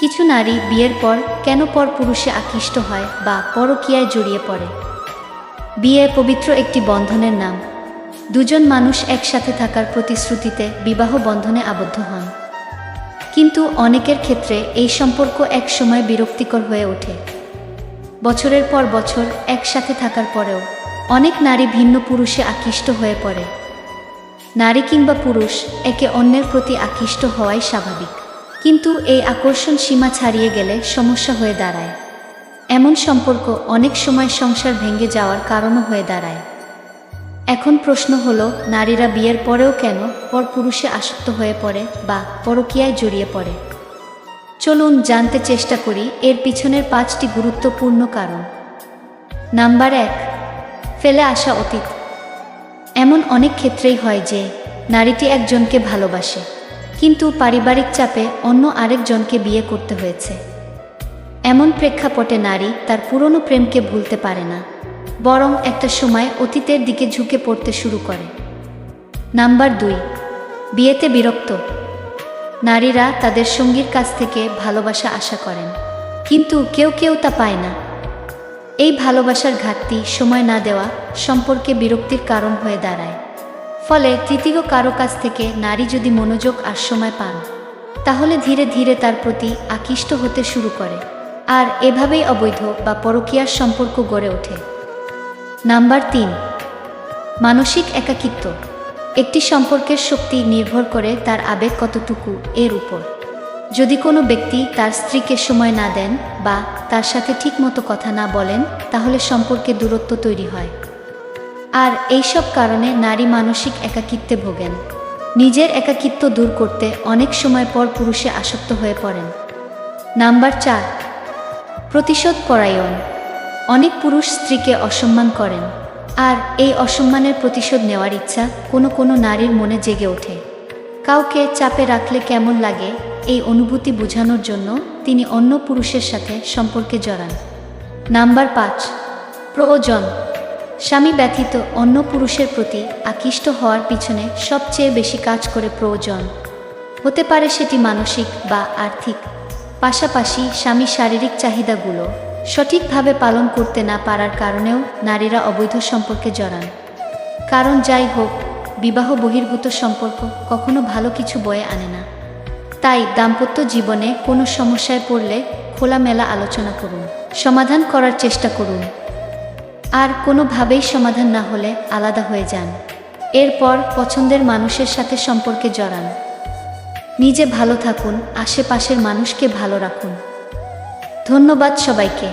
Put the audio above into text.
কিছু নারী বিয়ের পর কেন পরপুরুষে আকৃষ্ট হয় বা পরকীয়ায় জড়িয়ে পড়ে। বিয়ে পবিত্র একটি বন্ধনের নাম। দুজন মানুষ একসাথে থাকার প্রতিশ্রুতিতে বিবাহ বন্ধনে আবদ্ধ হন। কিন্তু অনেকের ক্ষেত্রে এই সম্পর্ক এক সময় বিরক্তিকর হয়ে ওঠে। বছরের পর বছর একসাথে থাকার পরেও অনেক নারী ভিন্ন পুরুষে আকৃষ্ট হয়ে পড়ে। নারী কিংবা পুরুষ একে অন্যের প্রতি আকৃষ্ট হওয়াই স্বাভাবিক, কিন্তু এই আকর্ষণ সীমা ছাড়িয়ে গেলে সমস্যা হয়ে দাঁড়ায়। এমন সম্পর্ক অনেক সময় সংসার ভেঙে যাওয়ার কারণও হয়ে দাঁড়ায়। এখন প্রশ্ন হলো, নারীরা বিয়ের পরেও কেন পরপুরুষে আসক্ত হয়ে পড়ে বা পরকীয়ায় জড়িয়ে পড়ে। চলুন জানতে চেষ্টা করি এর পিছনের 5টি গুরুত্বপূর্ণ কারণ। নাম্বার 1, ফেলে আসা অতীত। এমন অনেক ক্ষেত্রেই হয় যে নারীটি একজনকে ভালোবাসে, কিন্তু পারিবারিক চাপে অন্য আরেকজনকে বিয়ে করতে হয়েছে। এমন প্রেক্ষাপটে নারী তার পুরনো প্রেমকে ভুলতে পারে না, বরং একটা সময় অতীতের দিকে ঝুঁকে পড়তে শুরু করে। নাম্বার 2, বিয়েতে বিরক্ত। নারীরা তাদের সঙ্গীর কাছ থেকে ভালোবাসা আশা করেন, কিন্তু কেউ কেউ তা পায় না। এই ভালোবাসার ঘাটতি, সময় না দেওয়া সম্পর্কে বিরক্তির কারণ হয়ে দাঁড়ায়। ফলে তৃতীয় কারো কাছ থেকে নারী যদি মনোযোগ আর সময় পান, তাহলে ধীরে ধীরে তার প্রতি আকৃষ্ট হতে শুরু করে, আর এভাবেই অবৈধ বা পরকীয়ার সম্পর্ক গড়ে ওঠে। নাম্বার 3, মানসিক একাকিত্ব। একটি সম্পর্কের শক্তি নির্ভর করে তার আবেগ কতটুকু এর উপর। যদি কোনো ব্যক্তি তার স্ত্রীকে সময় না দেন বা তার সাথে ঠিকমতো কথা না বলেন, তাহলে সম্পর্কে দূরত্ব তৈরি হয়। আর এইসব কারণে নারী মানসিক একাকিত্বে ভোগেন। নিজের একাকিত্ব দূর করতে অনেক সময় পর পুরুষে আসক্ত হয়ে পড়েন। নাম্বার 4, প্রতিশোধ পরায়ণ। অনেক পুরুষ স্ত্রীকে অসম্মান করেন, আর এই অসম্মানের প্রতিশোধ নেওয়ার ইচ্ছা কোনো কোনো নারীর মনে জেগে ওঠে। কাউকে চাপে রাখলে কেমন লাগে এই অনুভূতি বোঝানোর জন্য তিনি অন্য পুরুষের সাথে সম্পর্কে জড়ান। নাম্বার 5, প্রয়োজন। স্বামী ব্যতীত অন্য পুরুষের প্রতি আকৃষ্ট হওয়ার পিছনে সবচেয়ে বেশি কাজ করে প্রয়োজন। হতে পারে সেটি মানসিক বা আর্থিক। পাশাপাশি স্বামী শারীরিক চাহিদাগুলো সঠিকভাবে পালন করতে না পারার কারণেও নারীরা অবৈধ সম্পর্কে জড়ান। কারণ যাই হোক, বিবাহ বহির্ভূত সম্পর্ক কখনো ভালো কিছু বয়ে আনে না। তাই দাম্পত্য জীবনে কোনো সমস্যায় পড়লে খোলামেলা আলোচনা করুন, সমাধান করার চেষ্টা করুন। আর কোনোভাবেই সমাধান না হলে আলাদা হয়ে যান। এরপর পছন্দের মানুষের সাথে সম্পর্কে জড়ান। নিজে ভালো থাকুন, আশেপাশের মানুষকে ভালো রাখুন। ধন্যবাদ সবাইকে।